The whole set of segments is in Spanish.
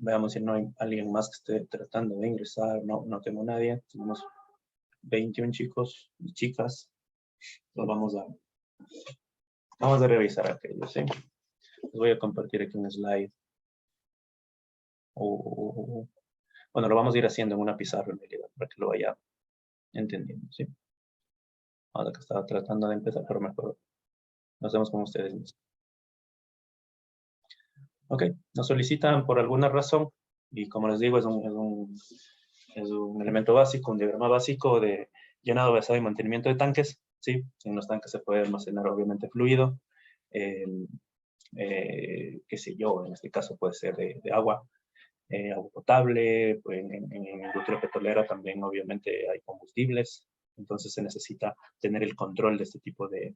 Veamos si no hay alguien más que esté tratando de ingresar. No, no tengo nadie. Tenemos 21 chicos y chicas. Entonces vamos a revisar aquello, ¿sí? Les voy a compartir aquí un slide. Bueno, lo vamos a ir haciendo en una pizarra en realidad, para que lo vaya entendiendo, ¿sí? Ahora que estaba tratando de empezar, pero mejor lo hacemos con ustedes mismos. Ok, nos solicitan por alguna razón, y como les digo, es un elemento básico, un diagrama básico de llenado, vaciado y mantenimiento de tanques, ¿sí? En los tanques se puede almacenar obviamente fluido, qué sé yo, en este caso puede ser de agua, agua potable, pues en industria petrolera también obviamente hay combustibles, entonces se necesita tener el control de este tipo de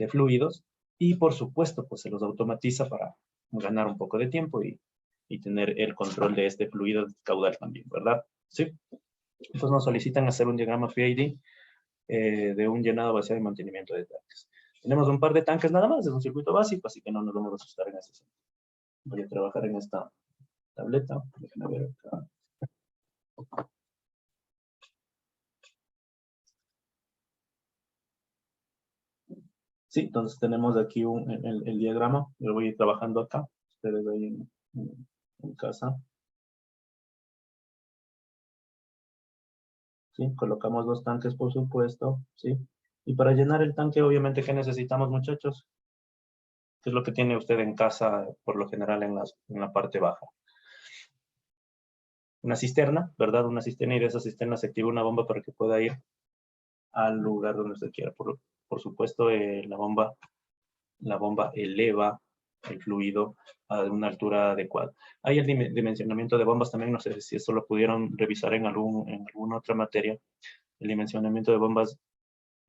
fluidos y por supuesto pues se los automatiza para ganar un poco de tiempo y tener el control de este fluido caudal también, ¿verdad? Sí. Entonces nos solicitan hacer un diagrama PID de un llenado, vaciado y mantenimiento de tanques. Tenemos un par de tanques nada más, es un circuito básico, así que no nos vamos a asustar en ese sentido. Voy a trabajar en esta tableta. Déjenme ver acá. Sí, entonces tenemos aquí el diagrama. Lo voy a ir trabajando acá. Ustedes ahí en casa. Sí, colocamos los tanques, por supuesto. Sí. Y para llenar el tanque, obviamente, ¿qué necesitamos, muchachos? ¿Qué es lo que tiene usted en casa, por lo general, en la parte baja? Una cisterna, ¿verdad? Una cisterna, y de esa cisterna se activa una bomba para que pueda ir al lugar donde usted quiera. Por supuesto, la bomba eleva el fluido a una altura adecuada. Hay el dimensionamiento de bombas también, no sé si esto lo pudieron revisar en alguna otra materia. El dimensionamiento de bombas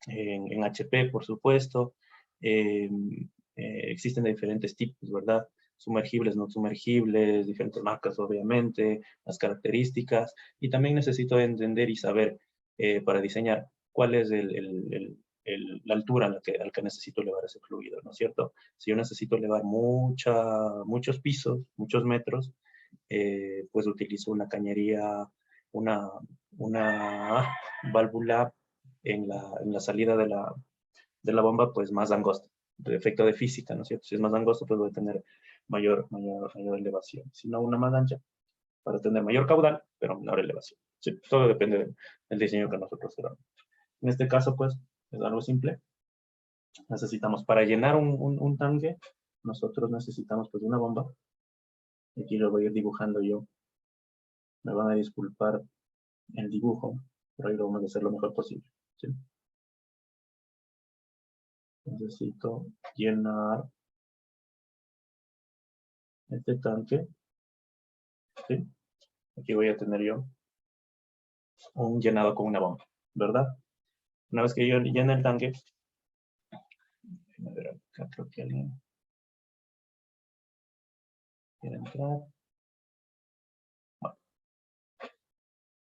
en HP, por supuesto. Existen de diferentes tipos, ¿verdad? Sumergibles, no sumergibles, diferentes marcas, obviamente, las características. Y también necesito entender y saber para diseñar cuál es la altura al que necesito elevar ese fluido, ¿no es cierto? Si yo necesito elevar muchos pisos, muchos metros, pues utilizo una cañería, una válvula en la salida de la bomba, pues más angosta, de efecto de física, ¿no es cierto? Si es más angosto, pues voy a tener mayor elevación. Si no, una más ancha, para tener mayor caudal, pero menor elevación. Sí, todo depende del diseño que nosotros queramos. En este caso, pues, es algo simple. Necesitamos, para llenar un tanque, nosotros necesitamos, pues, una bomba. Aquí lo voy a ir dibujando yo. Me van a disculpar el dibujo, pero ahí lo vamos a hacer lo mejor posible, ¿sí? Necesito llenar este tanque, ¿sí? Aquí voy a tener yo un llenado con una bomba, ¿verdad? Una vez que yo llene el tanque, a ver, acá creo que alguien quiere entrar. Bueno,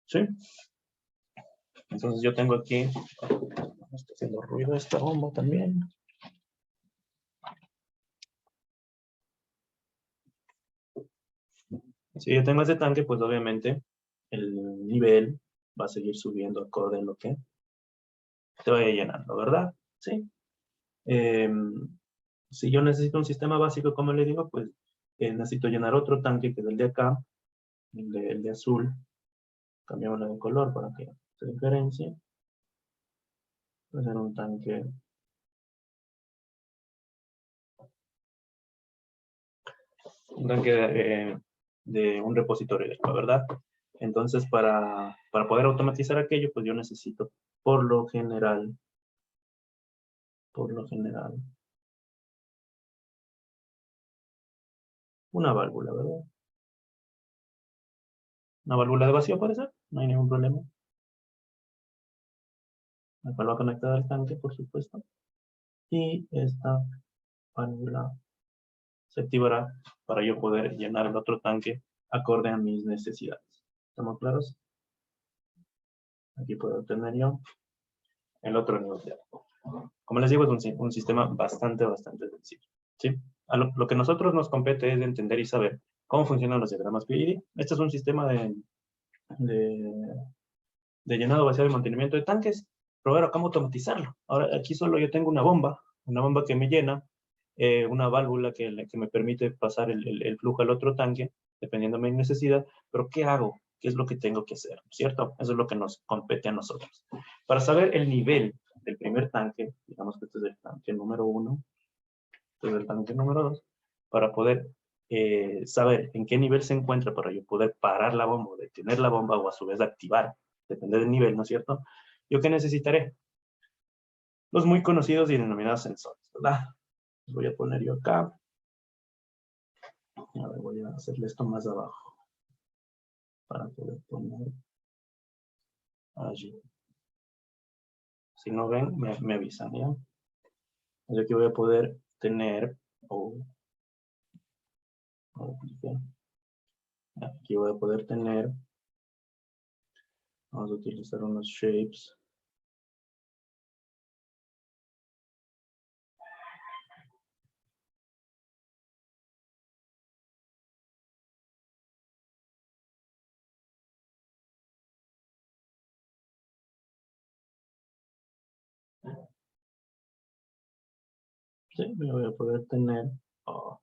¿sí? Entonces yo tengo aquí, está haciendo ruido esta bomba también. Si yo tengo ese tanque, pues obviamente el nivel va a seguir subiendo acorde a lo que te vaya llenando, ¿verdad? Sí. Si yo necesito un sistema básico, como le digo, pues necesito llenar otro tanque que es el de acá, el de azul. Cambiamos de color para que se diferencie. Va a ser un tanque de un repositorio de agua, ¿verdad? Entonces, para poder automatizar aquello, pues yo necesito, por lo general, una válvula, ¿verdad? Una válvula de vacío puede ser, no hay ningún problema. La cual va conectada al tanque, por supuesto. Y esta válvula se activará para yo poder llenar el otro tanque acorde a mis necesidades. ¿Estamos claros? Aquí puedo obtener yo el otro nivel de agua. Como les digo, es un sistema bastante sencillo, ¿sí? Lo que a nosotros nos compete es entender y saber ¿Cómo funcionan los diagramas PID? Este es un sistema de llenado, vaciado y mantenimiento de tanques. Pero ahora, ¿cómo automatizarlo? Ahora, aquí solo yo tengo una bomba que me llena, una válvula que me permite pasar el flujo al otro tanque, dependiendo de mi necesidad. Pero, ¿qué hago? ¿Qué es lo que tengo que hacer? ¿Cierto? Eso es lo que nos compete a nosotros. Para saber el nivel del primer tanque, digamos que este es el tanque número 1, este es el tanque número 2, para poder saber en qué nivel se encuentra para yo poder parar la bomba, detener la bomba o a su vez activar, depende del nivel, ¿no es cierto? ¿Yo qué necesitaré? Los muy conocidos y denominados sensores, ¿verdad? Los voy a poner yo acá. A ver, voy a hacerle esto más abajo para poder poner allí. Si no ven, me avisan, ¿ya? Yo aquí voy a poder tener, aquí voy a poder tener, vamos a utilizar unos shapes. Sí, voy a poder tener, por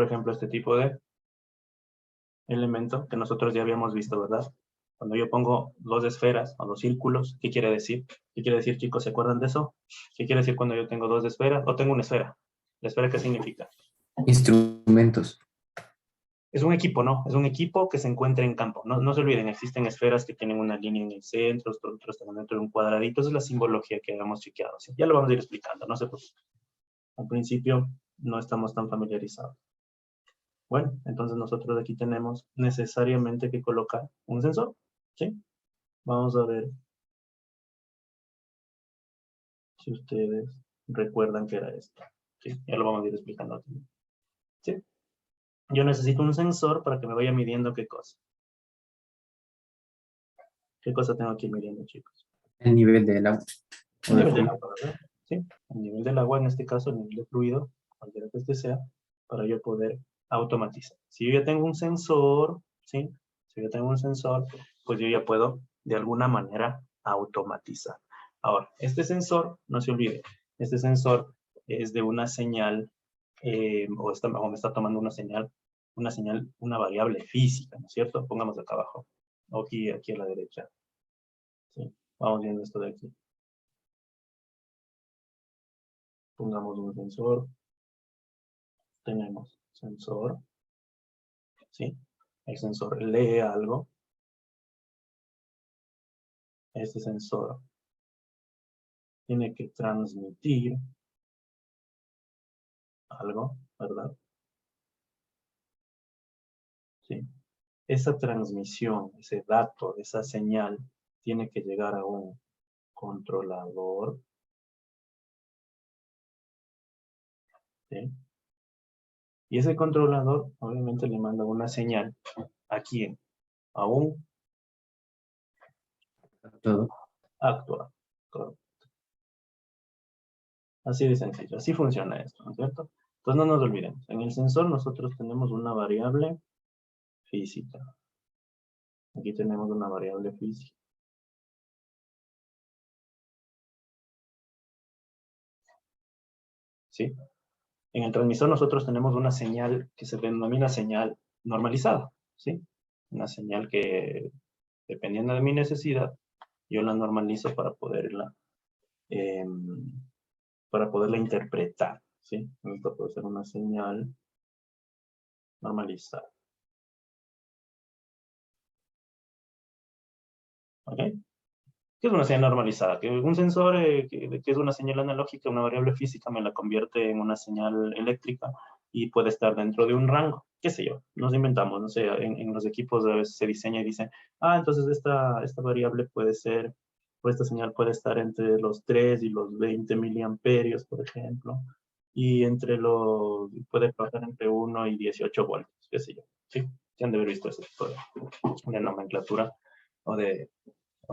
ejemplo, este tipo de elemento que nosotros ya habíamos visto, ¿verdad? Cuando yo pongo dos esferas o dos círculos, ¿qué quiere decir? ¿Qué quiere decir, chicos? ¿Se acuerdan de eso? ¿Qué quiere decir cuando yo tengo dos esferas o tengo una esfera? ¿La esfera qué significa? Instrumentos. Es un equipo, ¿no? Es un equipo que se encuentra en campo. No se olviden, existen esferas que tienen una línea en el centro, otros están dentro de un cuadradito. Esa es la simbología que habíamos chequeado. ¿Sí? Ya lo vamos a ir explicando, no se preocupen. Al principio no estamos tan familiarizados. Bueno, entonces nosotros aquí tenemos necesariamente que colocar un sensor, ¿sí? Vamos a ver si ustedes recuerdan que era esto. ¿Sí? Ya lo vamos a ir explicando también. ¿Sí? Yo necesito un sensor para que me vaya midiendo qué cosa. ¿Qué cosa tengo aquí midiendo, chicos? El nivel del agua. El nivel del agua, ¿verdad? Sí, el nivel del agua, en este caso, el nivel de fluido, cualquiera que este sea, para yo poder automatizar. Si yo ya tengo un sensor, ¿sí? Si yo tengo un sensor, pues yo ya puedo, de alguna manera, automatizar. Ahora, este sensor, no se olvide, este sensor es de una señal, o me está tomando una variable física, ¿no es cierto? Pongamos acá abajo, o aquí a la derecha. ¿Sí? Vamos viendo esto de aquí. Pongamos un sensor. Tenemos sensor. ¿Sí? El sensor lee algo. Este sensor tiene que transmitir algo, ¿verdad? ¿Sí? Esa transmisión, ese dato, esa señal, tiene que llegar a un controlador. ¿Sí? Y ese controlador, obviamente, le manda una señal. ¿A quién? A un Todo. actuador. Así de sencillo. Así funciona esto, ¿no es cierto? Entonces no nos olvidemos. En el sensor nosotros tenemos una variable física. Aquí tenemos una variable física. ¿Sí? En el transmisor nosotros tenemos una señal que se denomina señal normalizada. ¿Sí? Una señal que, dependiendo de mi necesidad, yo la normalizo eh, para poderla interpretar. ¿Sí? Esto puede ser una señal normalizada. ¿Ok? ¿Qué es una señal normalizada? Que un sensor que es una señal analógica, una variable física, me la convierte en una señal eléctrica y puede estar dentro de un rango. ¿Qué sé yo? Nos inventamos, no sé, en los equipos a veces se diseña y dice, entonces esta variable puede ser, o esta señal puede estar entre los 3 y los 20 miliamperios, por ejemplo, y puede pasar entre 1 y 18 voltios, qué sé yo. Sí, se han de haber visto ese tipo de nomenclatura o de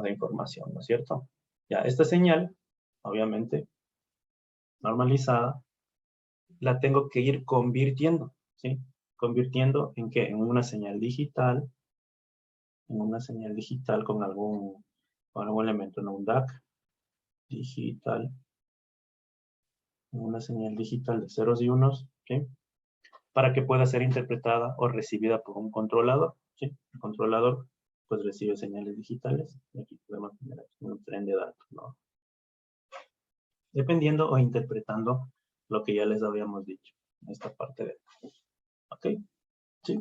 información, ¿no es cierto? Ya, esta señal, obviamente, normalizada, la tengo que ir convirtiendo, ¿sí? Convirtiendo en qué? En una señal digital, con algún elemento, ¿no? Un DAC digital, una señal digital de ceros y unos, ¿sí? Para que pueda ser interpretada o recibida por un controlador, ¿sí? El controlador, pues, recibe señales digitales. Y aquí podemos tener un tren de datos, ¿no? Dependiendo o interpretando lo que ya les habíamos dicho en esta parte de... ¿Ok? ¿Sí?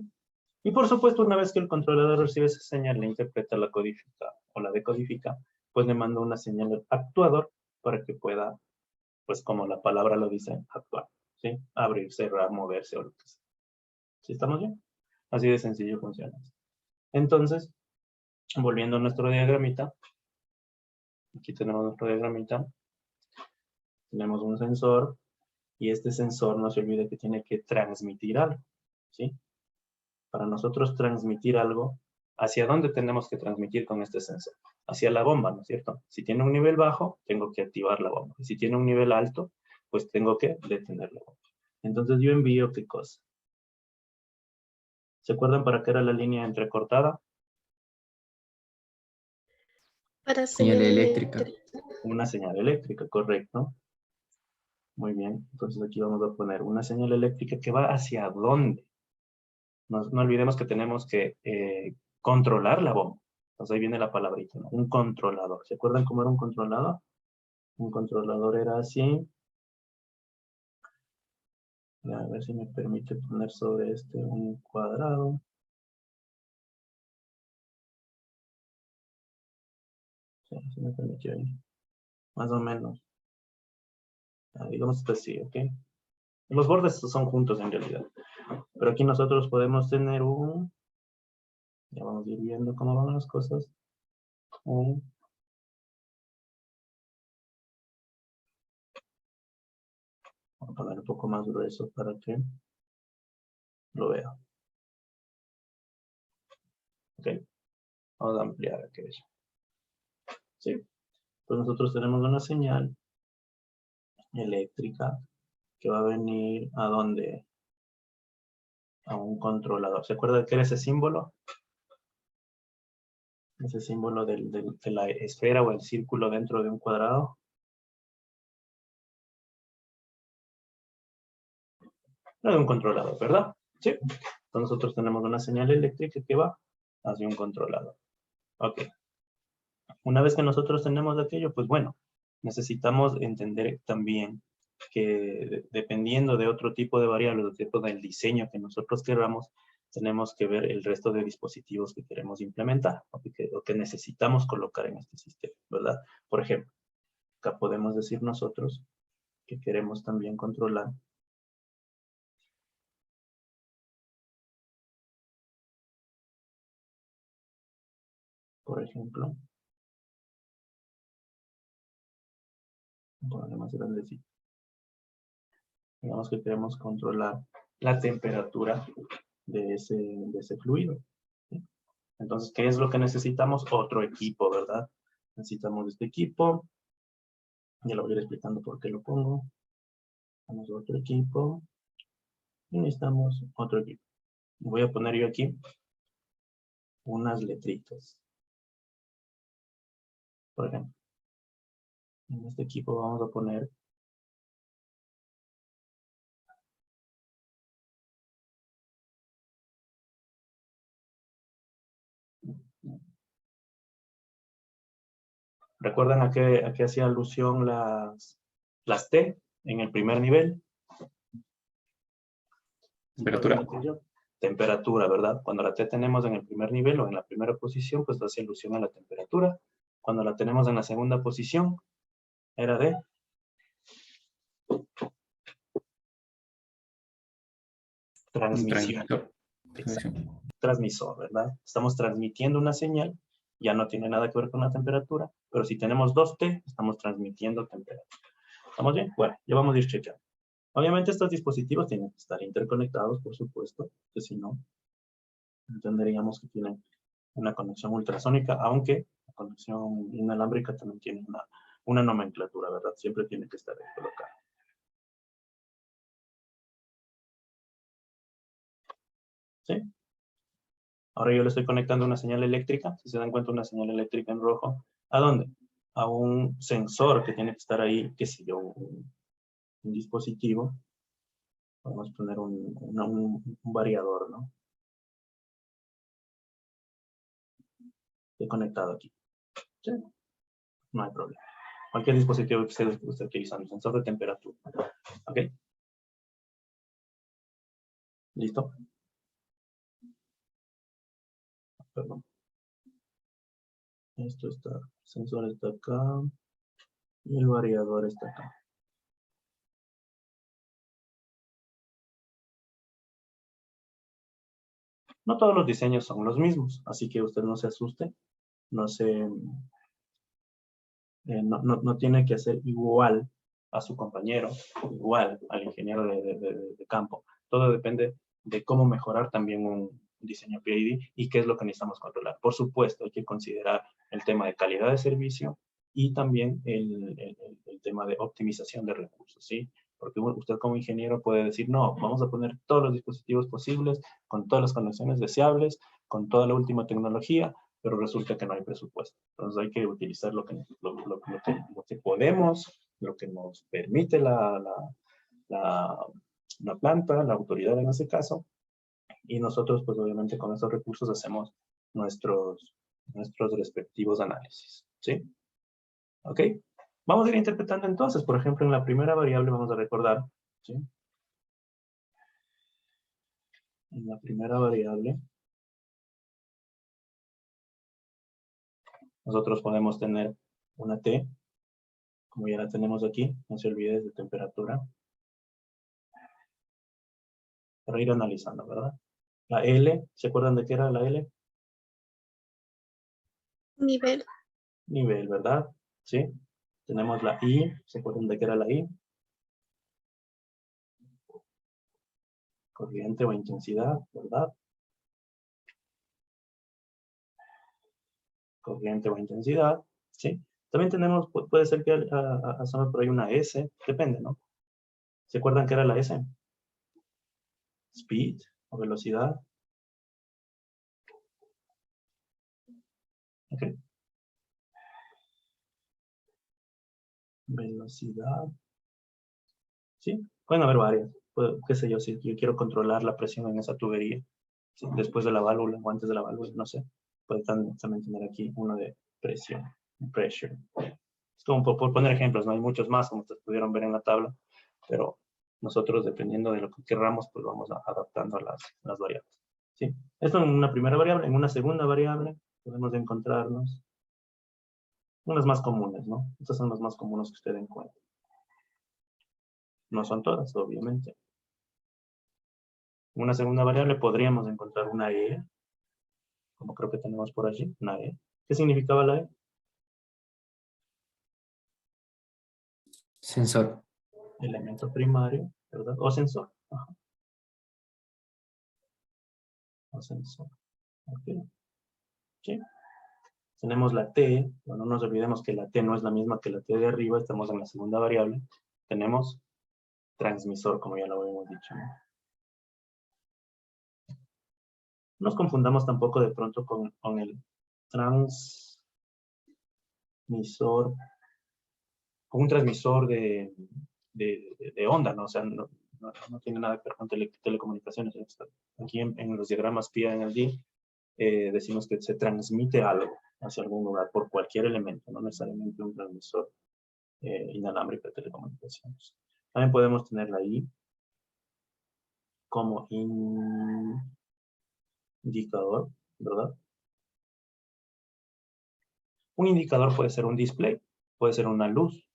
Y por supuesto, una vez que el controlador recibe esa señal, la interpreta, la codifica o la decodifica, pues le manda una señal al actuador para que pueda, pues como la palabra lo dice, actuar, ¿sí? Abrir, cerrar, moverse o lo que sea. ¿Sí estamos bien? Así de sencillo funciona. Entonces, volviendo a nuestro diagramita, aquí tenemos nuestro diagramita, tenemos un sensor, y este sensor no se olvide que tiene que transmitir algo, ¿sí? Para nosotros transmitir algo, ¿hacia dónde tenemos que transmitir con este sensor? Hacia la bomba, ¿no es cierto? Si tiene un nivel bajo, tengo que activar la bomba. Si tiene un nivel alto, pues tengo que detener la bomba. Entonces yo envío, ¿qué cosa? ¿Se acuerdan para qué era la línea entrecortada? Para Señal señal eléctrica. eléctrica. Una señal eléctrica, correcto. Muy bien, entonces aquí vamos a poner una señal eléctrica que va hacia dónde. No olvidemos que tenemos que controlar la bomba. Entonces ahí viene la palabrita, ¿no? Un controlador. ¿Se acuerdan cómo era un controlador? Un controlador era así. A ver si me permite poner sobre este un cuadrado. Sí, si me permitió ahí. Más o menos. Digamos que sí, ¿ok? Los bordes son juntos en realidad. Pero aquí nosotros podemos tener un... Ya vamos a ir viendo cómo van las cosas. Voy a poner un poco más grueso para que lo vea. Ok. Vamos a ampliar aquello. Sí. Pues nosotros tenemos una señal eléctrica que va a venir a donde, a un controlador. ¿Se acuerda de qué era ese símbolo? Ese símbolo de la esfera o el círculo dentro de un cuadrado. Era de un controlador, ¿verdad? Sí. Entonces nosotros tenemos una señal eléctrica que va hacia un controlador. Ok. Una vez que nosotros tenemos aquello, pues bueno, necesitamos entender también que dependiendo de otro tipo de variables, del tipo del diseño que nosotros queramos, tenemos que ver el resto de dispositivos que queremos implementar o que necesitamos colocar en este sistema, ¿verdad? Por ejemplo, acá podemos decir nosotros que queremos también controlar por ejemplo, un poco más grandecito. Digamos que queremos controlar la temperatura de ese fluido, ¿sí? Entonces, ¿qué es lo que necesitamos? Otro equipo, ¿verdad? Necesitamos este equipo. Ya lo voy a ir explicando por qué lo pongo. Necesitamos otro equipo. Y necesitamos otro equipo. Voy a poner yo aquí unas letritas. Por ejemplo, en este equipo vamos a poner ¿recuerdan a qué hacía alusión las T en el primer nivel? Temperatura. Temperatura, ¿verdad? Cuando la T tenemos en el primer nivel o en la primera posición, pues hace alusión a la temperatura. Cuando la tenemos en la segunda posición, era de transmisión. Exacto. Transmisor, ¿verdad? Estamos transmitiendo una señal, ya no tiene nada que ver con la temperatura, pero si tenemos 2T, estamos transmitiendo temperatura. ¿Estamos bien? Bueno, ya vamos a ir chequeando. Obviamente estos dispositivos tienen que estar interconectados, por supuesto, que si no, entenderíamos que tienen una conexión ultrasónica, aunque la conexión inalámbrica también tiene una nomenclatura, ¿verdad? Siempre tiene que estar colocada. ¿Sí? Ahora yo le estoy conectando una señal eléctrica, si se dan cuenta una señal eléctrica en rojo. ¿A dónde? A un sensor que tiene que estar ahí, qué sé yo, un dispositivo. Vamos a poner un variador, ¿no? He conectado aquí. ¿Sí? No hay problema. Cualquier dispositivo que usted esté utilizando, sensor de temperatura. ¿Ok? ¿Listo? Perdón. Esto está, el sensor está acá y el variador está acá. No todos los diseños son los mismos, así que usted no se asuste, no no tiene que hacer igual a su compañero, igual al ingeniero de campo. Todo depende de cómo mejorar también un diseño PID y qué es lo que necesitamos controlar. Por supuesto, hay que considerar el tema de calidad de servicio y también el tema de optimización de recursos, ¿sí? Porque usted como ingeniero puede decir, no, vamos a poner todos los dispositivos posibles, con todas las conexiones deseables, con toda la última tecnología, pero resulta que no hay presupuesto. Entonces hay que utilizar lo que podemos, lo que nos permite la planta, la autoridad en ese caso, y nosotros pues obviamente con esos recursos hacemos nuestros respectivos análisis, ¿sí? ¿Ok? Vamos a ir interpretando entonces, por ejemplo, en la primera variable vamos a recordar, ¿sí? En la primera variable nosotros podemos tener una T, como ya la tenemos aquí, no se olvide de temperatura, para ir analizando, ¿verdad? La L, ¿se acuerdan de qué era la L? Nivel. Nivel, ¿verdad? ¿Sí? Tenemos la I, ¿se acuerdan de qué era la I? Corriente o intensidad, ¿verdad? Corriente o intensidad, ¿sí? También tenemos, puede ser que asome por ahí una S, depende, ¿no? ¿Se acuerdan qué era la S? Speed o velocidad. ¿Ok? Velocidad. ¿Sí? Pueden haber varias. Qué sé yo, si yo quiero controlar la presión en esa tubería, ¿sí? Después de la válvula o antes de la válvula, no sé. Puede también tener aquí uno de presión, pressure. Es como por poner ejemplos, no hay muchos más, como ustedes pudieron ver en la tabla, pero nosotros, dependiendo de lo que querramos, pues vamos adaptando las variables. ¿Sí? Esto en una primera variable. En una segunda variable podemos encontrarnos unas más comunes, ¿no? Estas son las más comunes que usted encuentra. No son todas, obviamente. En una segunda variable podríamos encontrar una E, como creo que tenemos por allí, una E. ¿Qué significaba la E? Sensor. Elemento primario, ¿verdad? O sensor. Ajá. O sensor. Ok. ¿Sí? Tenemos la T, bueno, no nos olvidemos que la T no es la misma que la T de arriba, estamos en la segunda variable. Tenemos transmisor, como ya lo habíamos dicho, ¿no? No nos confundamos tampoco de pronto con el transmisor, con un transmisor de onda, ¿no? O sea, no tiene nada que ver con telecomunicaciones. Aquí en los diagramas PID, decimos que se transmite algo hacia algún lugar por cualquier elemento, no necesariamente un transmisor inalámbrico de telecomunicaciones. También podemos tener la I como indicador, ¿verdad? Un indicador puede ser un display, puede ser una luz,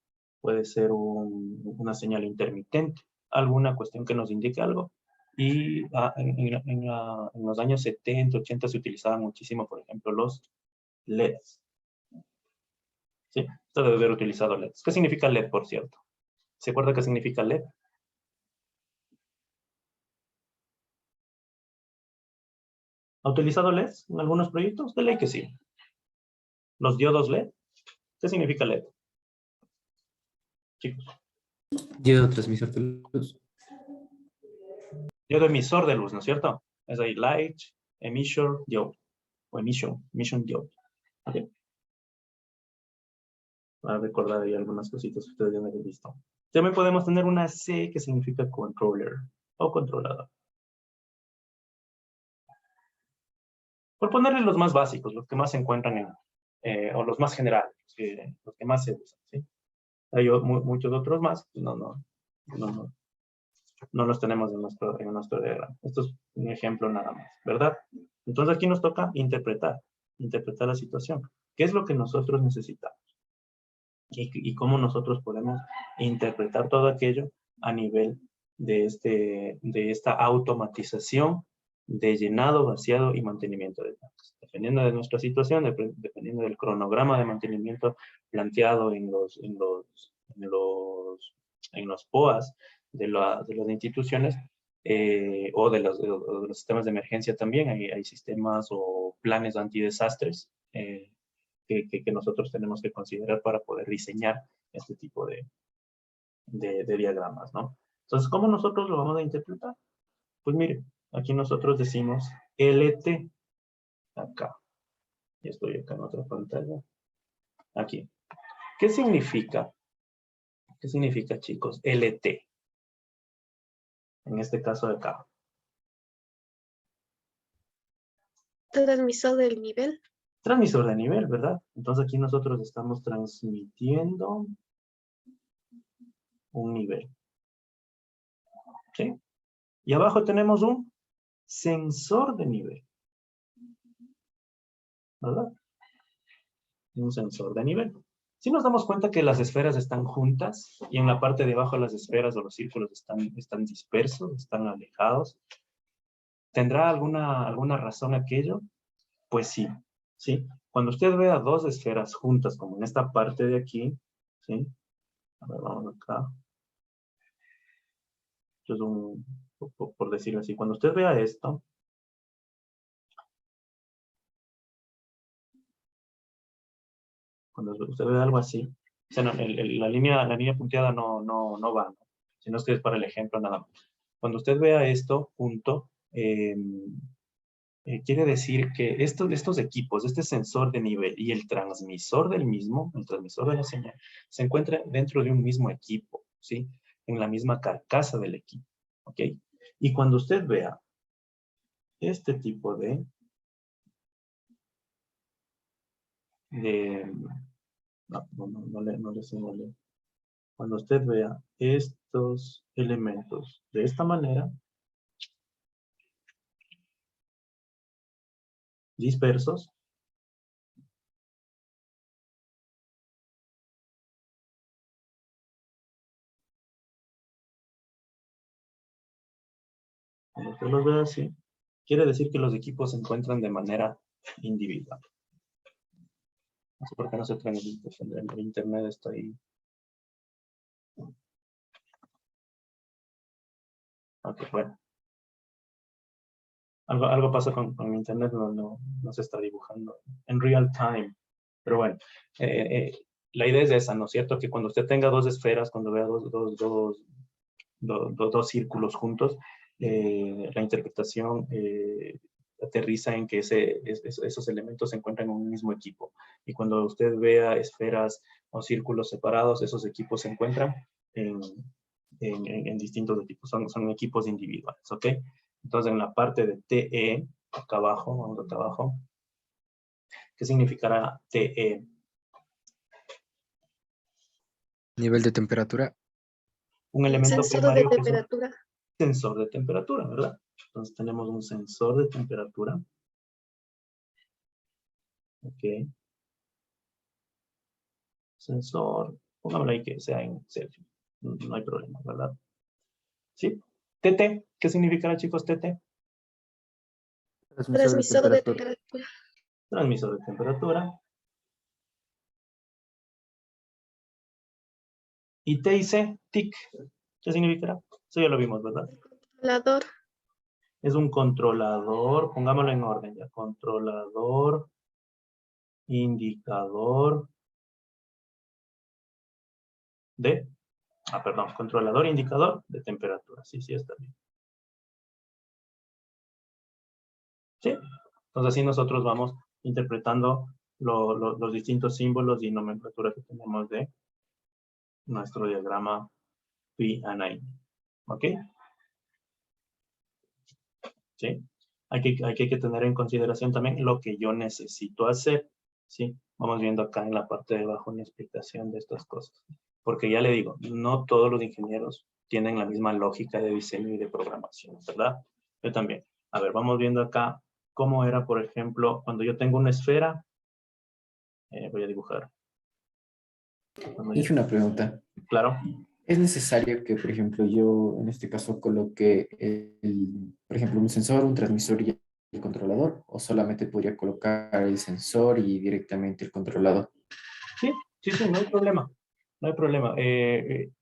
puede ser una señal intermitente, alguna cuestión que nos indique algo. Y en los años 70, 80 se utilizaban muchísimo, por ejemplo, los LEDs. ¿Sí? Usted debe haber utilizado LEDs. ¿Qué significa LED, por cierto? ¿Se acuerda qué significa LED? ¿Ha utilizado LEDs en algunos proyectos? De ley que sí. ¿Los diodos LED? ¿Qué significa LED? Chicos. Diodo transmisor de luz. Diodo emisor de luz, ¿no es cierto? Es ahí, light, emission, diode. O emission diode. ¿Ok? Para recordar ahí algunas cositas que ustedes ya me han visto. También podemos tener una C que significa controller o controlador. Por ponerle los más básicos, los que más se encuentran o los más generales, los que más se usan, ¿sí? Hay muchos otros más, no los tenemos en nuestro diagrama. Esto es un ejemplo nada más, ¿verdad? Entonces aquí nos toca interpretar la situación. ¿Qué es lo que nosotros necesitamos? Y cómo nosotros podemos interpretar todo aquello a nivel de esta automatización de llenado, vaciado y mantenimiento de tanques. Dependiendo de nuestra situación, dependiendo del cronograma de mantenimiento planteado en los POAs de las instituciones, o de los sistemas de emergencia también, hay sistemas o planes antidesastres que nosotros tenemos que considerar para poder diseñar este tipo de diagramas, ¿no? Entonces, ¿cómo nosotros lo vamos a interpretar? Pues mire, aquí nosotros decimos LT, acá. Ya estoy acá en otra pantalla. Aquí. ¿Qué significa? ¿Qué significa, chicos? LT. En este caso de acá. Transmisor del nivel. Transmisor de nivel, ¿verdad? Entonces aquí nosotros estamos transmitiendo un nivel. ¿Sí? Y abajo tenemos un sensor de nivel. ¿Verdad? Un sensor de nivel. Si nos damos cuenta que las esferas están juntas y en la parte de abajo las esferas o los círculos están dispersos, están alejados, ¿tendrá alguna razón aquello? Pues sí, ¿sí? Cuando usted vea dos esferas juntas, como en esta parte de aquí, ¿sí? A ver, vamos acá. Esto es por decirlo así. Cuando usted vea esto, cuando usted ve algo así, o sea, no, la línea punteada no va, ¿no? Sino es que es para el ejemplo nada más. Cuando usted vea esto junto, quiere decir que estos equipos, este sensor de nivel y el transmisor del mismo, el transmisor de la señal, se encuentran dentro de un mismo equipo, ¿sí? En la misma carcasa del equipo, ¿ok? Y cuando usted vea este tipo no le simulé. Cuando usted vea estos elementos de esta manera, dispersos, cuando usted los vea así, quiere decir que los equipos se encuentran de manera individual. No sé por qué no se transmite, el internet está ahí. Ok, bueno. Algo pasa con mi internet, no se está dibujando en real time. Pero bueno, la idea es esa, ¿no es cierto? Que cuando usted tenga dos esferas, cuando vea dos círculos juntos, la interpretación aterriza en que esos elementos se encuentran en un mismo equipo. Y cuando usted vea esferas o círculos separados, esos equipos se encuentran en distintos equipos, son equipos individuales, ¿ok? Entonces, en la parte de TE, acá abajo, vamos acá abajo, ¿qué significará TE? Nivel de temperatura. Un elemento Sensor de primario que es un temperatura. sensor de temperatura, ¿verdad? Entonces tenemos un sensor de temperatura. Ok. Sensor, pongámoslo ahí que sea en Celsius. No hay problema, ¿verdad? ¿Sí? TT, ¿qué significará, chicos, TT? Transmisor de temperatura. Transmisor de temperatura. Y T y C, TIC, ¿qué significará? Eso ya lo vimos, ¿verdad? Controlador. Es un controlador, pongámoslo en orden ya. Controlador, indicador controlador indicador de temperatura. Sí, está bien. ¿Sí? Entonces así nosotros vamos interpretando los distintos símbolos y nomenclatura que tenemos de nuestro diagrama P&I. ¿Ok? ¿Sí? Hay que tener en consideración también lo que yo necesito hacer. ¿Sí? Vamos viendo acá en la parte de abajo una explicación de estas cosas. Porque ya le digo, no todos los ingenieros tienen la misma lógica de diseño y de programación, ¿verdad? Yo también. A ver, vamos viendo acá cómo era, por ejemplo, cuando yo tengo una esfera. Voy a dibujar. Hice una pregunta. Claro. ¿Es necesario que, por ejemplo, yo en este caso coloque, por ejemplo, un sensor, un transmisor y el controlador? ¿O solamente podría colocar el sensor y directamente el controlador? Sí, sí, no hay problema. No hay problema.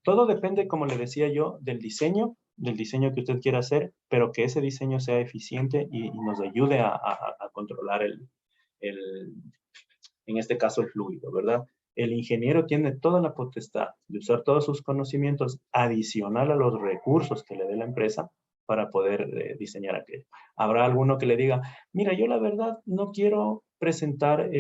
Todo depende, como le decía yo, del diseño que usted quiera hacer, pero que ese diseño sea eficiente y nos ayude a controlar en este caso, el fluido, ¿verdad? El ingeniero tiene toda la potestad de usar todos sus conocimientos adicional a los recursos que le dé la empresa para poder diseñar aquello. Habrá alguno que le diga, mira, yo la verdad no quiero presentar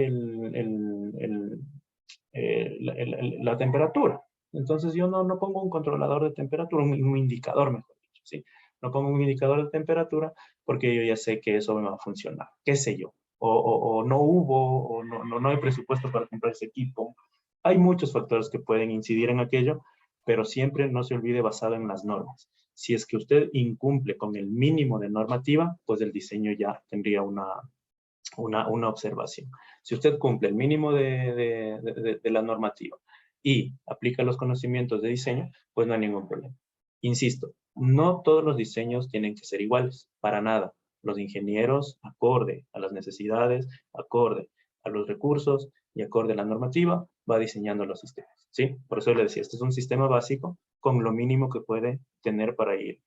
la temperatura. Entonces yo no pongo un controlador de temperatura, un indicador, mejor dicho, ¿sí? No pongo un indicador de temperatura porque yo ya sé que eso me va a funcionar. ¿Qué sé yo? O no hubo, o no hay presupuesto para comprar ese equipo. Hay muchos factores que pueden incidir en aquello, pero siempre no se olvide basado en las normas. Si es que usted incumple con el mínimo de normativa, pues el diseño ya tendría una observación. Si usted cumple el mínimo de la normativa y aplica los conocimientos de diseño, pues no hay ningún problema. Insisto, no todos los diseños tienen que ser iguales, para nada. Los ingenieros, acorde a las necesidades, acorde a los recursos y acorde a la normativa, va diseñando los sistemas, ¿sí? Por eso le decía, este es un sistema básico con lo mínimo que puede tener para ir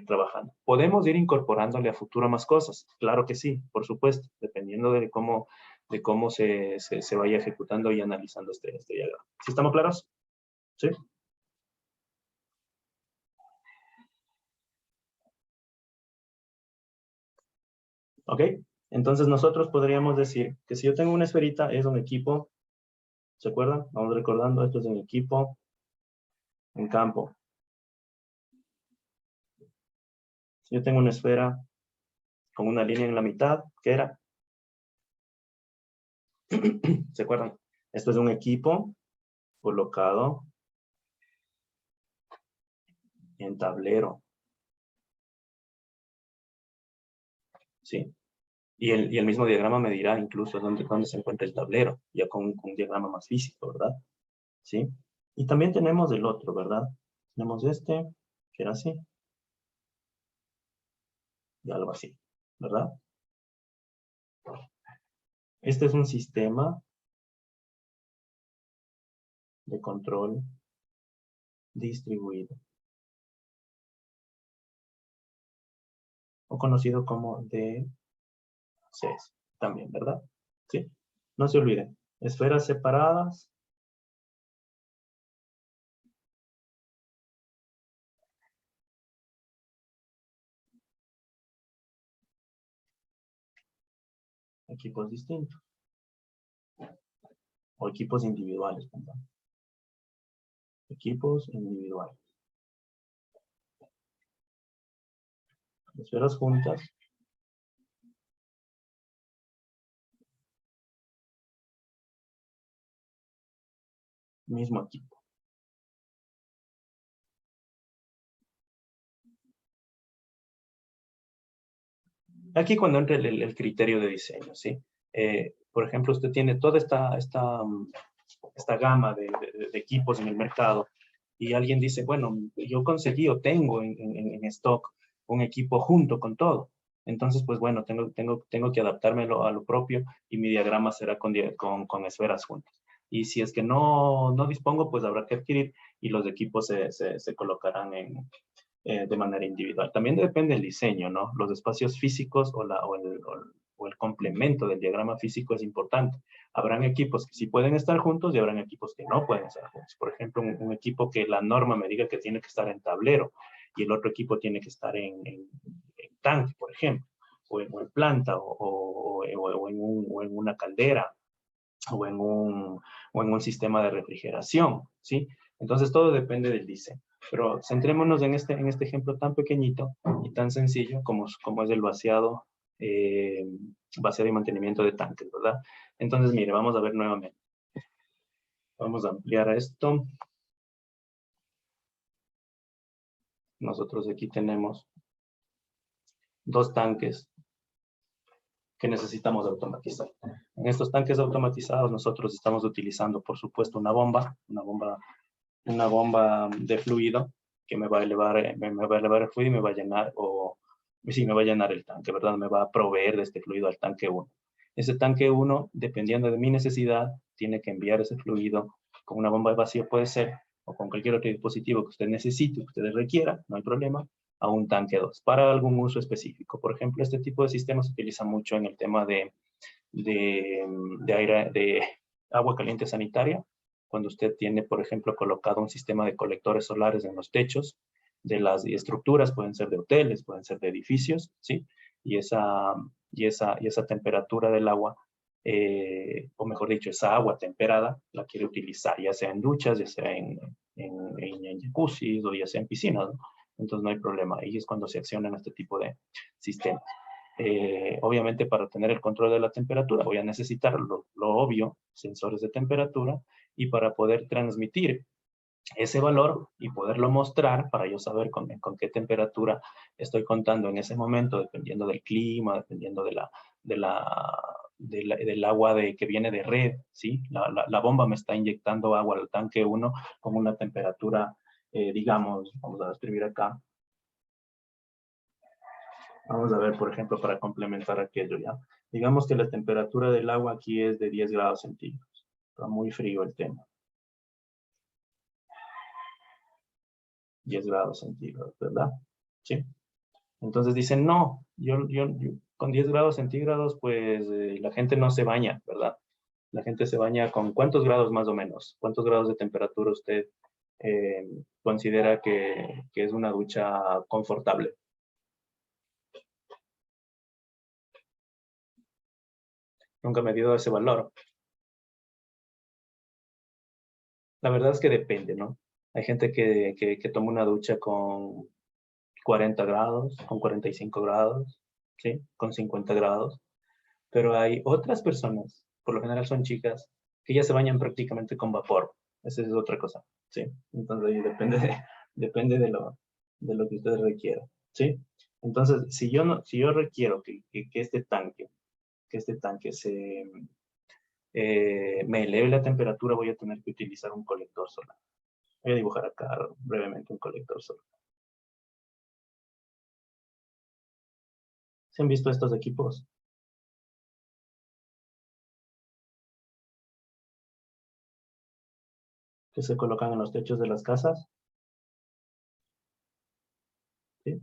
trabajando. ¿Podemos ir incorporándole a futuro más cosas? Claro que sí, por supuesto, dependiendo de cómo se vaya ejecutando y analizando este diagrama. ¿Sí estamos claros? ¿Sí? ¿Ok? Entonces nosotros podríamos decir que si yo tengo una esferita, es un equipo, ¿se acuerdan? Vamos recordando, esto es un equipo en campo. Si yo tengo una esfera con una línea en la mitad, ¿qué era? ¿Se acuerdan? Esto es un equipo colocado en tablero. ¿Sí? Y el mismo diagrama me dirá incluso dónde se encuentra el tablero, ya con un diagrama más físico, ¿verdad? ¿Sí? Y también tenemos el otro, ¿verdad? Tenemos este, que era así. Y algo así, ¿verdad? Este es un sistema de control distribuido, o conocido como DCS, también, ¿verdad? ¿Sí? No se olviden, esferas separadas, equipos distintos, o equipos individuales, perdón. Equipos individuales. Esferas juntas. Mismo equipo. Aquí cuando entra el criterio de diseño, ¿sí? Por ejemplo, usted tiene toda esta gama de equipos en el mercado y alguien dice, bueno, yo conseguí o tengo en stock un equipo junto con todo. Entonces, pues bueno, tengo que adaptármelo a lo propio y mi diagrama será con esferas juntas. Y si es que no dispongo, pues habrá que adquirir y los equipos se colocarán de manera individual. También depende del diseño, ¿no? Los espacios físicos o el complemento del diagrama físico es importante. Habrán equipos que sí pueden estar juntos y habrán equipos que no pueden estar juntos. Por ejemplo, un equipo que la norma me diga que tiene que estar en tablero y el otro equipo tiene que estar en tanque, por ejemplo. en planta, o en una caldera, o en un sistema de refrigeración, ¿sí? Entonces todo depende del diseño. Pero centrémonos en este ejemplo tan pequeñito y tan sencillo como es el vaciado y mantenimiento de tanques, ¿verdad? Entonces, mire, vamos a ver nuevamente. Vamos a ampliar esto. Nosotros aquí tenemos 2 tanques que necesitamos automatizar. En estos tanques automatizados nosotros estamos utilizando, por supuesto, una bomba de fluido que me va a elevar el fluido y me va a llenar, me va a llenar el tanque, ¿verdad? Me va a proveer de este fluido al tanque 1. Ese tanque 1, dependiendo de mi necesidad, tiene que enviar ese fluido con una bomba de vacío, puede ser, o con cualquier otro dispositivo que usted necesite, que usted requiera, no hay problema, a un tanque 2, para algún uso específico. Por ejemplo, este tipo de sistemas se utiliza mucho en el tema de agua caliente sanitaria, cuando usted tiene, por ejemplo, colocado un sistema de colectores solares en los techos de las estructuras, pueden ser de hoteles, pueden ser de edificios, ¿sí? Y esa temperatura del agua, o mejor dicho, esa agua temperada, la quiere utilizar, ya sea en duchas, ya sea en jacuzzis, o ya sea en piscinas, ¿no? Entonces no hay problema. Ahí es cuando se accionan este tipo de sistemas. Obviamente, para tener el control de la temperatura voy a necesitar lo obvio, sensores de temperatura, y para poder transmitir ese valor y poderlo mostrar, para yo saber con qué temperatura estoy contando en ese momento, dependiendo del clima, dependiendo del agua que viene de red, ¿sí? La bomba me está inyectando agua al tanque 1 con una temperatura, digamos, vamos a escribir acá. Vamos a ver, por ejemplo, para complementar aquello, ¿ya? Digamos que la temperatura del agua aquí es de 10 grados centígrados. Está muy frío el tema. 10 grados centígrados, ¿verdad? Sí. Entonces dicen, no, yo con 10 grados centígrados, pues la gente no se baña, ¿verdad? La gente se baña con ¿cuántos grados más o menos? ¿Cuántos grados de temperatura usted considera que es una ducha confortable? Nunca he medido ese valor. La verdad es que depende, ¿no? Hay gente que toma una ducha con 40 grados, con 45 grados, ¿sí? Con 50 grados. Pero hay otras personas, por lo general son chicas, que ya se bañan prácticamente con vapor. Esa es otra cosa, ¿sí? Entonces ahí depende de lo que usted requiera, ¿sí? Entonces, si yo requiero que este tanque me eleve la temperatura, voy a tener que utilizar un colector solar. Voy a dibujar acá brevemente un colector solar. ¿Se han visto estos equipos? Que se colocan en los techos de las casas. ¿Sí?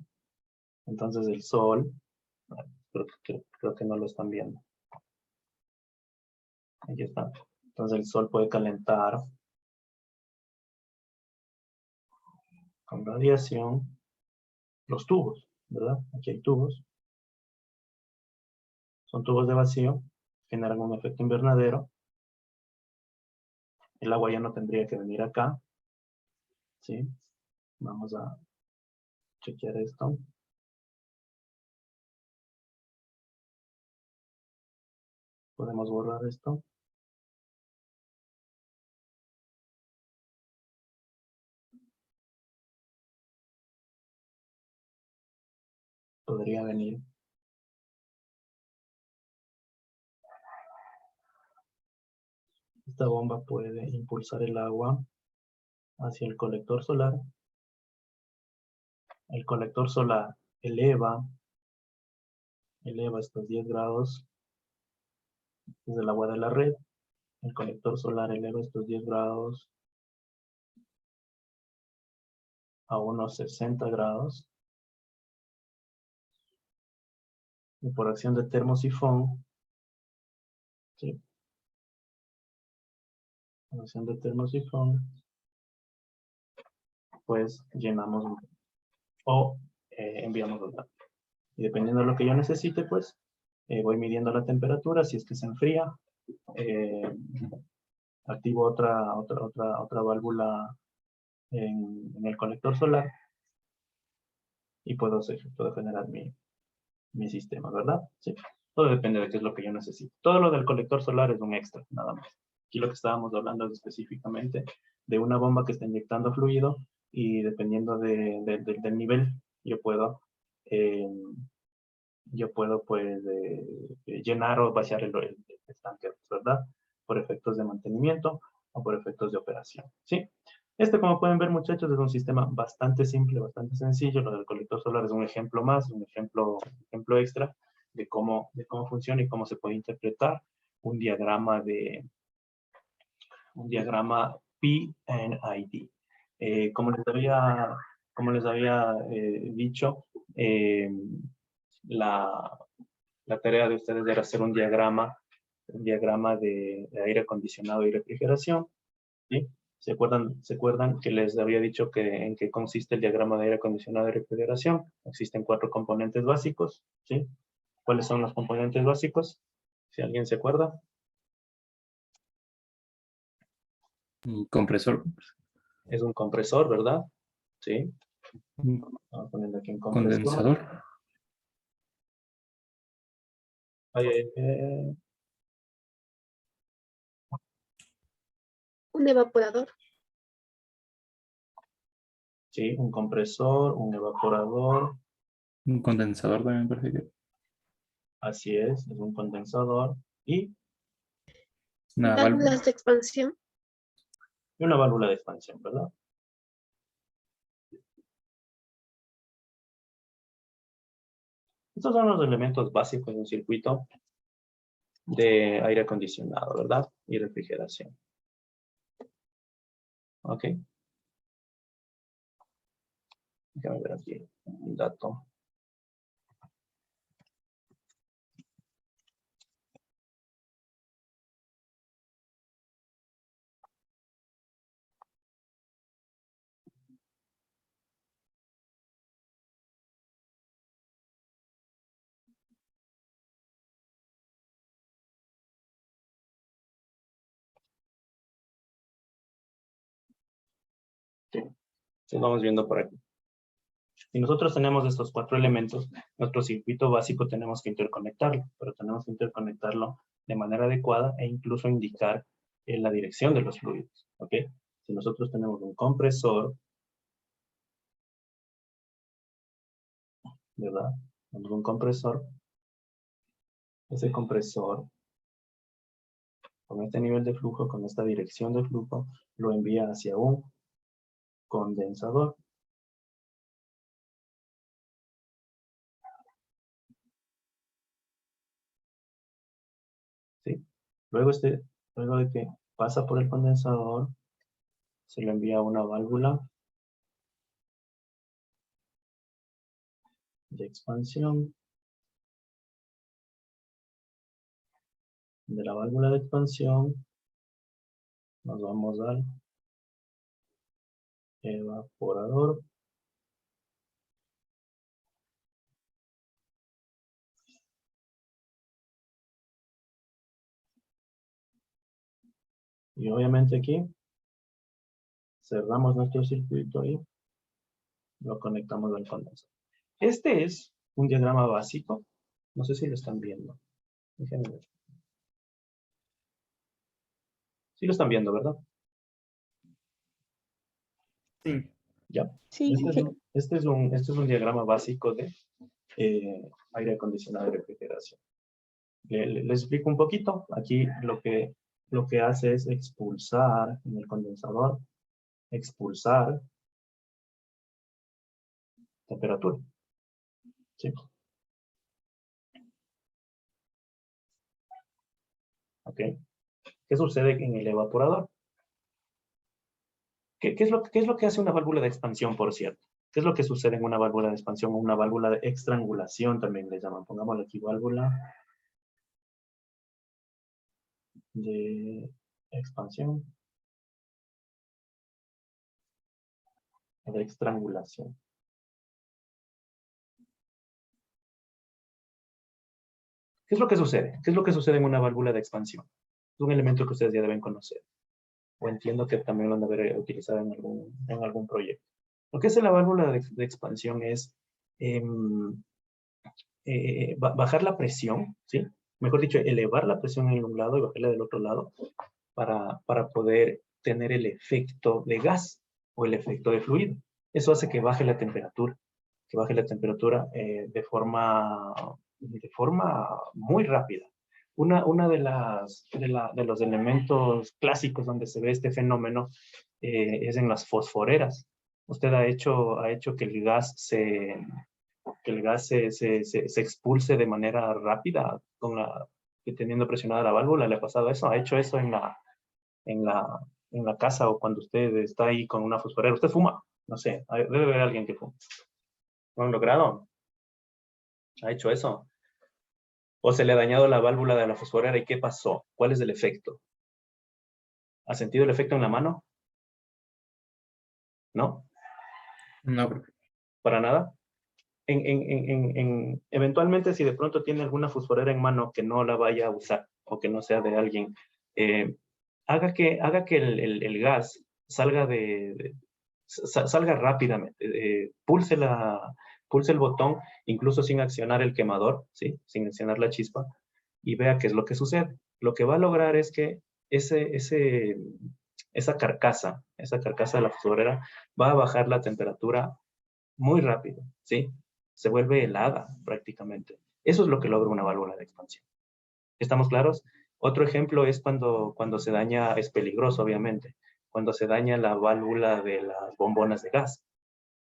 Entonces el sol, creo que no lo están viendo. Ahí está. Entonces el sol puede calentar con radiación los tubos, ¿verdad? Aquí hay tubos. Son tubos de vacío, generan un efecto invernadero. El agua ya no tendría que venir acá, ¿sí? Vamos a chequear esto. Podemos borrar esto. Podría venir. Esta bomba puede impulsar el agua hacia el colector solar. El colector solar eleva estos 10 grados desde el agua de la red. El colector solar eleva estos 10 grados a unos 60 grados. Y por acción de termosifón, ¿sí? Por acción de termosifón, pues llenamos o enviamos los datos. Y dependiendo de lo que yo necesite, pues, voy midiendo la temperatura. Si es que se enfría, activo otra válvula en el colector solar y puedo generar mi sistema, ¿verdad? Sí. Todo depende de qué es lo que yo necesito. Todo lo del colector solar es un extra, nada más. Aquí lo que estábamos hablando es específicamente de una bomba que está inyectando fluido y dependiendo del nivel, yo puedo pues llenar o vaciar el estanque, ¿verdad? Por efectos de mantenimiento o por efectos de operación, ¿sí? Este, como pueden ver, muchachos, es un sistema bastante simple, bastante sencillo. Lo del colector solar es un ejemplo más, un ejemplo extra de cómo funciona y cómo se puede interpretar un diagrama PNID. Como les había dicho, la tarea de ustedes era hacer un diagrama de aire acondicionado y refrigeración, ¿sí? ¿Se acuerdan que les había dicho en qué consiste el diagrama de aire acondicionado y refrigeración? Existen 4 componentes básicos, ¿sí? ¿Cuáles son los componentes básicos? Si alguien se acuerda. Un compresor. Es un compresor, ¿verdad? Sí. Un Vamos a ponerle aquí un compresor. condensador. Un evaporador. Sí, un compresor, un evaporador. Un condensador también me parece que. Así es un condensador y Una válvula. Válvulas de expansión. una válvula de expansión, ¿verdad? Estos son los elementos básicos de un circuito de aire acondicionado, ¿verdad? Y refrigeración. Ok. Déjame ver aquí un dato. Sí. Entonces vamos viendo por aquí. Si nosotros tenemos estos 4 elementos, nuestro circuito básico tenemos que interconectarlo, pero tenemos que interconectarlo de manera adecuada e incluso indicar la dirección de los fluidos, ¿ok? Si nosotros tenemos un compresor, ¿verdad? Tenemos un compresor, ese compresor, con este nivel de flujo, con esta dirección de flujo, lo envía hacia un condensador. ¿Sí? Luego de que pasa por el condensador, se le envía una válvula de expansión. De la válvula de expansión nos vamos al evaporador. Y obviamente aquí cerramos nuestro circuito y lo conectamos al condensador. Este es un diagrama básico. No sé si lo están viendo. Déjenme ver. Sí lo están viendo, ¿verdad? Sí. Ya. Sí, Este es un diagrama básico de aire acondicionado y refrigeración. Les explico un poquito. Aquí lo que hace es expulsar en el condensador, expulsar temperatura. ¿Sí? ¿Ok? ¿Qué sucede en el evaporador? ¿Qué es lo que hace una válvula de expansión, por cierto? ¿Qué es lo que sucede en una válvula de expansión o una válvula de estrangulación también le llaman? Pongámosle aquí válvula de expansión o de estrangulación. ¿Qué es lo que sucede? ¿Qué es lo que sucede en una válvula de expansión? Es un elemento que ustedes ya deben conocer. O entiendo que también lo han de haber utilizado en algún proyecto. Lo que hace la válvula de expansión es bajar la presión, ¿sí? Mejor dicho, elevar la presión en un lado y bajarla del otro lado para poder tener el efecto de gas o el efecto de fluido. Eso hace que baje la temperatura, de forma muy rápida. Una de los elementos clásicos donde se ve este fenómeno es en las fosforeras. Usted ha hecho que el gas se expulse de manera rápida teniendo presionada la válvula. ¿Le ha pasado eso? ¿Ha hecho eso en la casa o cuando usted está ahí con una fosforera? ¿Usted fuma? No sé, debe haber alguien que fuma. ¿Lo han logrado? ¿Ha hecho eso? ¿O se le ha dañado la válvula de la fosforera y qué pasó? ¿Cuál es el efecto? ¿Ha sentido el efecto en la mano? ¿No? No, profe. ¿Para nada? Eventualmente, si de pronto tiene alguna fosforera en mano que no la vaya a usar o que no sea de alguien, haga que el gas salga salga rápidamente. Pulse el botón, incluso sin accionar el quemador, ¿sí? Sin accionar la chispa, y vea qué es lo que sucede. Lo que va a lograr es que esa carcasa de la fosforera va a bajar la temperatura muy rápido, ¿sí? Se vuelve helada prácticamente. Eso es lo que logra una válvula de expansión. ¿Estamos claros? Otro ejemplo es cuando se daña, es peligroso obviamente, cuando se daña la válvula de las bombonas de gas.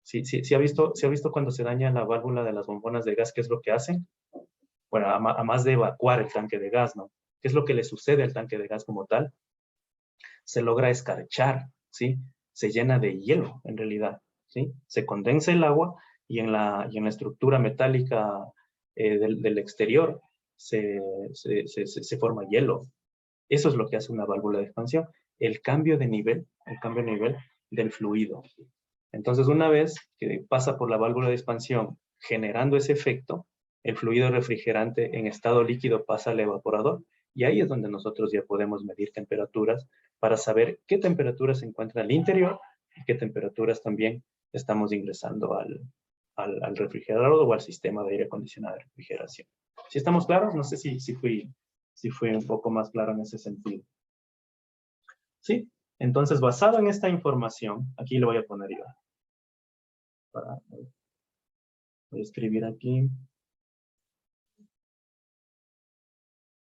¿Sí ha visto cuando se daña la válvula de las bombonas de gas, qué es lo que hacen? Bueno, a más de evacuar el tanque de gas, ¿no? ¿Qué es lo que le sucede al tanque de gas como tal? Se logra escarchar, ¿sí? Se llena de hielo, en realidad, ¿sí? Se condensa el agua y en la estructura metálica del exterior se forma hielo. Eso es lo que hace una válvula de expansión, el cambio de nivel del fluido. Entonces, una vez que pasa por la válvula de expansión generando ese efecto, el fluido refrigerante en estado líquido pasa al evaporador y ahí es donde nosotros ya podemos medir temperaturas para saber qué temperatura se encuentra al interior y qué temperaturas también estamos ingresando al refrigerador o al sistema de aire acondicionado de refrigeración. ¿Sí estamos claros? No sé si fui un poco más claro en ese sentido. ¿Sí? Entonces, basado en esta información, aquí le voy a poner yo. Voy a escribir aquí.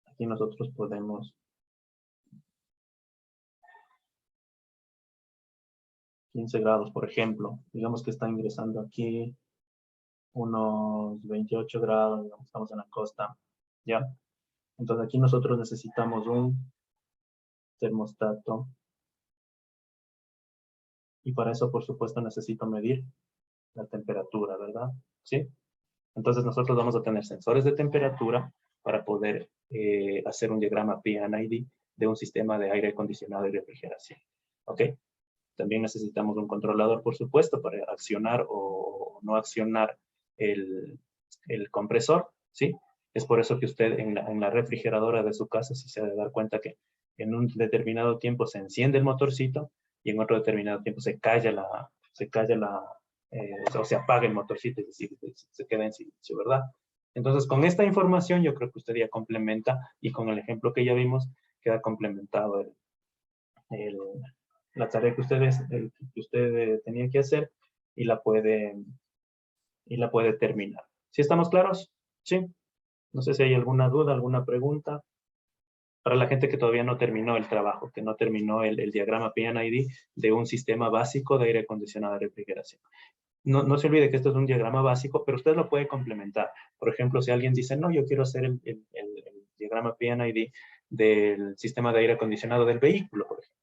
Aquí nosotros podemos 15 grados, por ejemplo. Digamos que está ingresando aquí unos 28 grados, digamos, estamos en la costa, ¿ya? Entonces aquí nosotros necesitamos un termostato. Y para eso, por supuesto, necesito medir la temperatura, ¿verdad? ¿Sí? Entonces nosotros vamos a tener sensores de temperatura para poder hacer un diagrama PID de un sistema de aire acondicionado y refrigeración. ¿Ok? También necesitamos un controlador, por supuesto, para accionar o no accionar el compresor, ¿sí? Es por eso que usted en la refrigeradora de su casa sí se ha de dar cuenta que en un determinado tiempo se enciende el motorcito y en otro determinado tiempo se calla o se apaga el motorcito, es decir, se queda en silencio, ¿verdad? Entonces, con esta información yo creo que usted ya complementa y con el ejemplo que ya vimos, queda complementado la tarea que usted tenía que hacer y la puede terminar. ¿Sí estamos claros? ¿Sí? No sé si hay alguna duda, alguna pregunta. Para la gente que todavía no terminó el trabajo, que no terminó el diagrama PID de un sistema básico de aire acondicionado y refrigeración. No se olvide que esto es un diagrama básico, pero usted lo puede complementar. Por ejemplo, si alguien dice, no, yo quiero hacer el diagrama PID del sistema de aire acondicionado del vehículo, por ejemplo.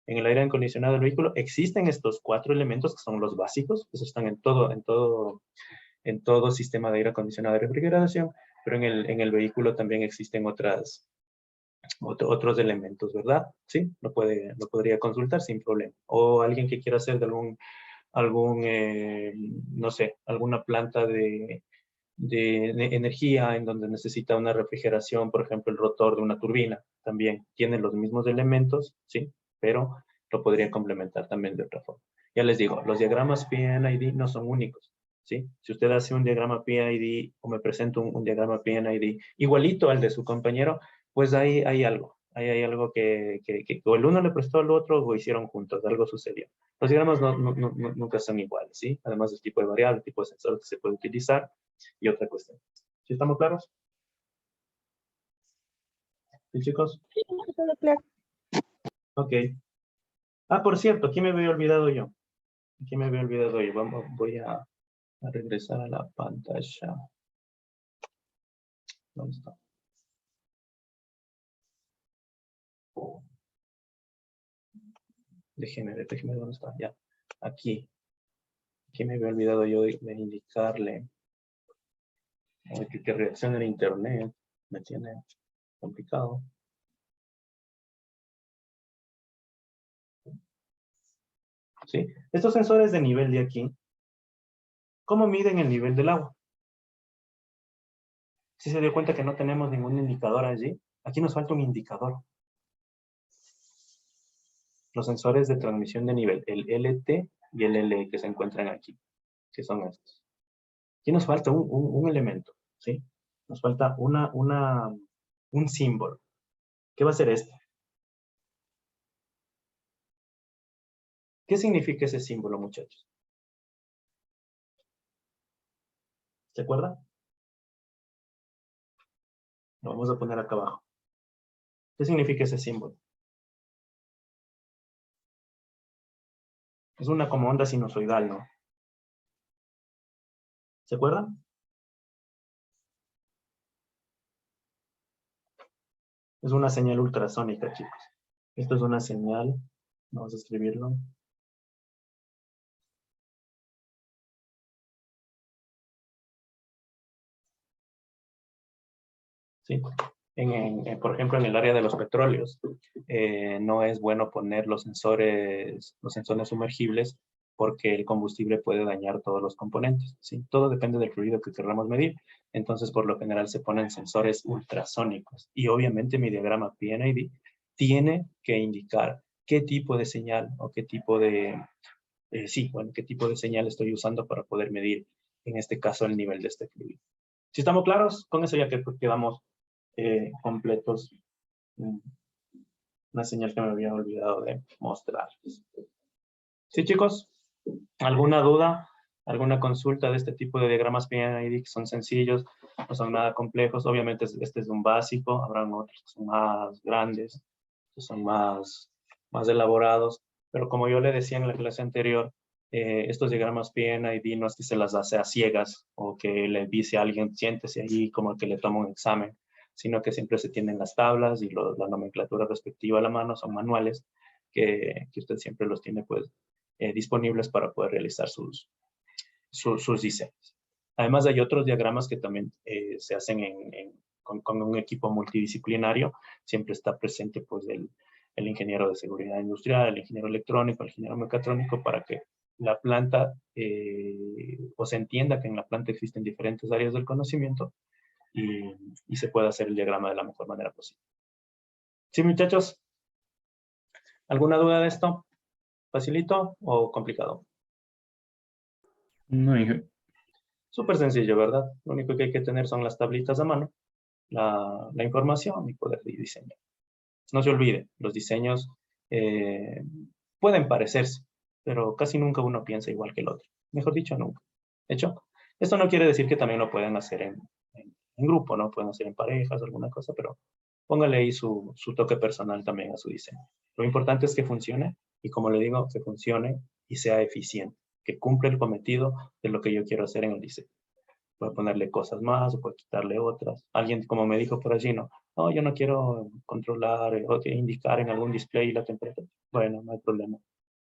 En el aire acondicionado del vehículo existen estos 4 elementos que son los básicos, esos están en todo sistema de aire acondicionado y refrigeración, pero en el vehículo también existen otros elementos, ¿verdad? Sí, lo podría consultar sin problema. O alguien que quiera hacer de no sé, alguna planta de de energía, en donde necesita una refrigeración, por ejemplo, el rotor de una turbina, también tiene los mismos elementos, ¿sí? Pero lo podría complementar también de otra forma. Ya les digo, los diagramas PNID no son únicos, ¿sí? Si usted hace un diagrama PNID o me presenta un diagrama PNID igualito al de su compañero, pues ahí hay algo. Ahí hay algo que o el uno le prestó al otro o hicieron juntos, algo sucedió. Los diagramas nunca son iguales, ¿sí? Además del tipo de variable, el tipo de sensor que se puede utilizar y otra cuestión. ¿Sí estamos claros? ¿Sí, chicos? Todo claro. Ok. Ah, por cierto, aquí me había olvidado yo. Aquí me había olvidado yo. Voy a regresar a la pantalla. ¿Dónde está? Déjeme ver dónde está. Ya. Aquí. Aquí me había olvidado yo de indicarle que reaccione el internet. Me tiene complicado. ¿Sí? Estos sensores de nivel de aquí, ¿cómo miden el nivel del agua? Si se dio cuenta que no tenemos ningún indicador allí, aquí nos falta un indicador. Los sensores de transmisión de nivel, el LT y el LE que se encuentran aquí, que son estos. Aquí nos falta un elemento, ¿sí? Nos falta un símbolo. ¿Qué va a ser este? ¿Qué significa ese símbolo, muchachos? ¿Se acuerdan? Lo vamos a poner acá abajo. ¿Qué significa ese símbolo? Es una como onda sinusoidal, ¿no? ¿Se acuerdan? Es una señal ultrasónica, chicos. Esto es una señal. Vamos a escribirlo. ¿Sí? Por ejemplo, en el área de los petróleos, no es bueno poner los sensores sumergibles porque el combustible puede dañar todos los componentes, ¿sí? Todo depende del fluido que queramos medir. Entonces, por lo general, se ponen sensores ultrasónicos. Y obviamente mi diagrama PNID tiene que indicar qué tipo de señal o qué tipo de, qué tipo de señal estoy usando para poder medir, en este caso, el nivel de este fluido. Si estamos claros, con eso ya que quedamos completos. Una señal que me había olvidado de mostrarles. ¿Sí, chicos? ¿Alguna duda? ¿Alguna consulta de este tipo de diagramas PNID que son sencillos, no son nada complejos? Obviamente este es un básico, habrán otros que son más grandes, que son más elaborados, pero como yo le decía en la clase anterior, estos diagramas PNID no es que se las hace a ciegas o que le dice a alguien, siéntese ahí como que le toma un examen, sino que siempre se tienen las tablas y la nomenclatura respectiva a la mano, son manuales que usted siempre los tiene pues disponibles para poder realizar sus diseños. Además hay otros diagramas que también se hacen con un equipo multidisciplinario. Siempre está presente pues el ingeniero de seguridad industrial, el ingeniero electrónico, el ingeniero mecatrónico, para que la planta, o se entienda que en la planta existen diferentes áreas del conocimiento y se pueda hacer el diagrama de la mejor manera posible. ¿Sí, muchachos? ¿Alguna duda de esto? ¿Facilito o complicado? No, Inge. Súper sencillo, ¿verdad? Lo único que hay que tener son las tablitas a mano, la información y poder diseñar. No se olvide, los diseños pueden parecerse, pero casi nunca uno piensa igual que el otro. Mejor dicho, nunca. ¿De hecho? Esto no quiere decir que también lo pueden hacer en grupo, ¿no? Pueden hacer en parejas, alguna cosa, pero póngale ahí su toque personal también a su diseño. Lo importante es que funcione y, como le digo, que funcione y sea eficiente, que cumpla el cometido de lo que yo quiero hacer en el diseño. Puedo ponerle cosas más o puedo quitarle otras. Alguien, como me dijo por allí, no, yo no quiero controlar o indicar en algún display la temperatura. Bueno, no hay problema.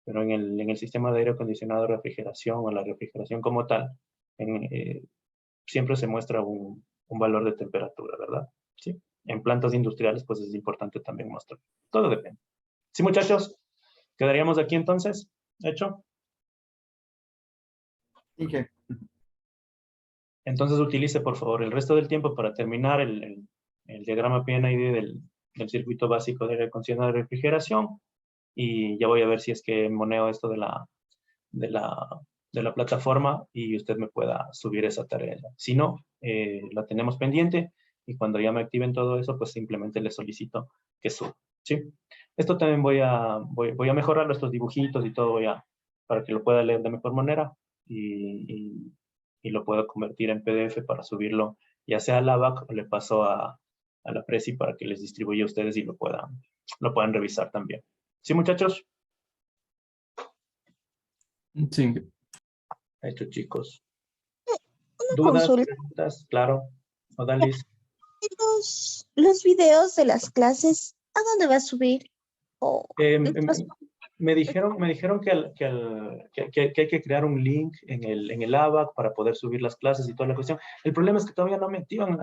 Pero en el sistema de aire acondicionado, refrigeración o la refrigeración como tal, siempre se muestra un valor de temperatura, ¿verdad? ¿Sí? En plantas industriales, pues es importante también mostrar. Todo depende. ¿Sí, muchachos? ¿Quedaríamos aquí entonces? ¿Hecho? Inge. Entonces utilice, por favor, el resto del tiempo para terminar el diagrama PNID del circuito básico de aire acondicionado y refrigeración. Y ya voy a ver si es que moneo esto de la plataforma y usted me pueda subir esa tarea. Si no, la tenemos pendiente y cuando ya me activen todo eso, pues simplemente le solicito que suba. ¿Sí? Esto también voy a mejorarlo, estos dibujitos y todo, para que lo pueda leer de mejor manera y lo pueda convertir en PDF para subirlo, ya sea a la ABAC o le paso a la Presi para que les distribuya a ustedes y lo puedan revisar también. ¿Sí, muchachos? Sí. Hecho, chicos. Una ¿Dudas, consulta. preguntas? Claro. Odalis. Los videos de las clases, ¿a dónde va a subir? O Me dijeron que hay que crear un link en el ABAC para poder subir las clases y toda la cuestión. El problema es que todavía no me activan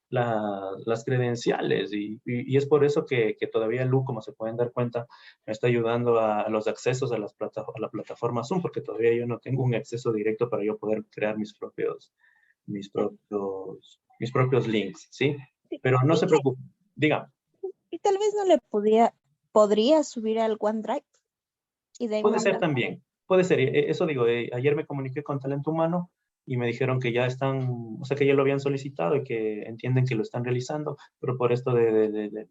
las credenciales y es por eso que todavía Lu, como se pueden dar cuenta, me está ayudando a los accesos a la plataforma Zoom, porque todavía yo no tengo un acceso directo para yo poder crear mis propios links, ¿sí? Pero no se preocupe. Diga. y tal vez no le podría subir al OneDrive y de ahí Puede ser mandar. también, puede ser. Eso digo, ayer me comuniqué con Talento Humano y me dijeron que ya están, o sea, que ya lo habían solicitado y que entienden que lo están realizando, pero por esto de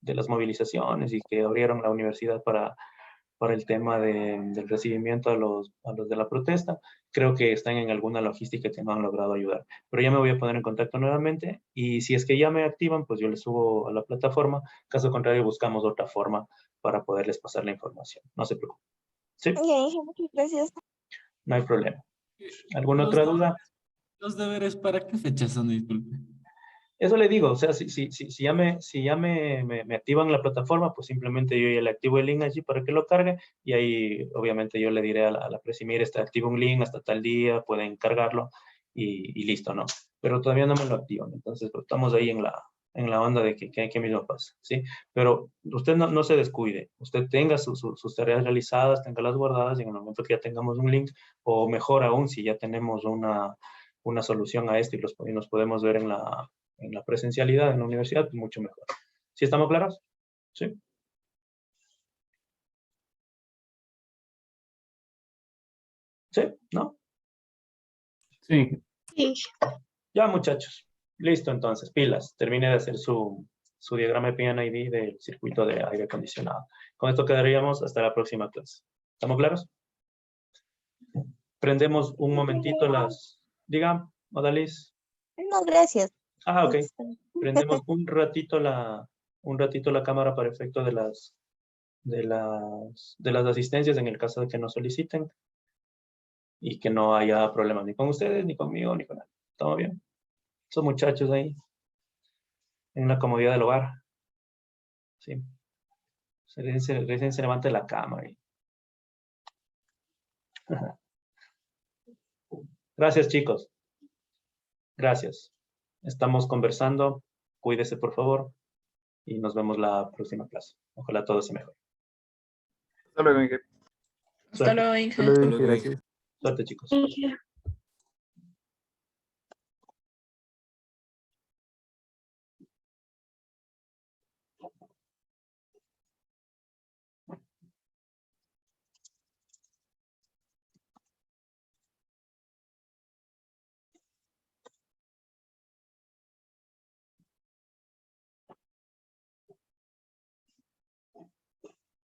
las movilizaciones y que abrieron la universidad para el tema del recibimiento a los de la protesta, creo que están en alguna logística que no han logrado ayudar. Pero ya me voy a poner en contacto nuevamente y si es que ya me activan, pues yo les subo a la plataforma. Caso contrario, buscamos otra forma para poderles pasar la información. No se preocupen. ¿Sí? Muchas gracias. No hay problema. ¿Alguna Los otra duda? ¿Los deberes para qué fechas son? Disculpe. Eso le digo, o sea, si ya me activan la plataforma, pues simplemente yo ya le activo el link allí para que lo cargue y ahí obviamente yo le diré a la Presi, mire, está activo un link hasta tal día, pueden cargarlo y listo, ¿no? Pero todavía no me lo activan, entonces pues, estamos ahí en la onda de que mismo pasa, ¿sí? Pero usted no se descuide, usted tenga sus tareas realizadas, tenga las guardadas y en el momento que ya tengamos un link, o mejor aún, si ya tenemos una solución a esto y nos podemos ver en la presencialidad en la universidad, pues mucho mejor. ¿Sí estamos claros? ¿Sí? ¿Sí? ¿No? Sí. Sí. Ya, muchachos. Listo, entonces. Pilas. Termine de hacer su diagrama de PNID del circuito de aire acondicionado. Con esto quedaríamos hasta la próxima clase. ¿Estamos claros? Prendemos un momentito las... Diga, Odalis. No, gracias. Ah, ok. Prendemos un ratito la cámara para efecto de las asistencias en el caso de que nos soliciten y que no haya problemas ni con ustedes, ni conmigo, ni con nadie. ¿Todo bien? Esos muchachos ahí en la comodidad del hogar. Sí. Recién se levanta la cama. Gracias, chicos. Gracias. Estamos conversando. Cuídese, por favor. Y nos vemos la próxima clase. Ojalá todo se mejore. Hasta luego, Inge. Hasta luego, Inge. Hasta luego, Inge, gracias. Suerte, chicos. Inge.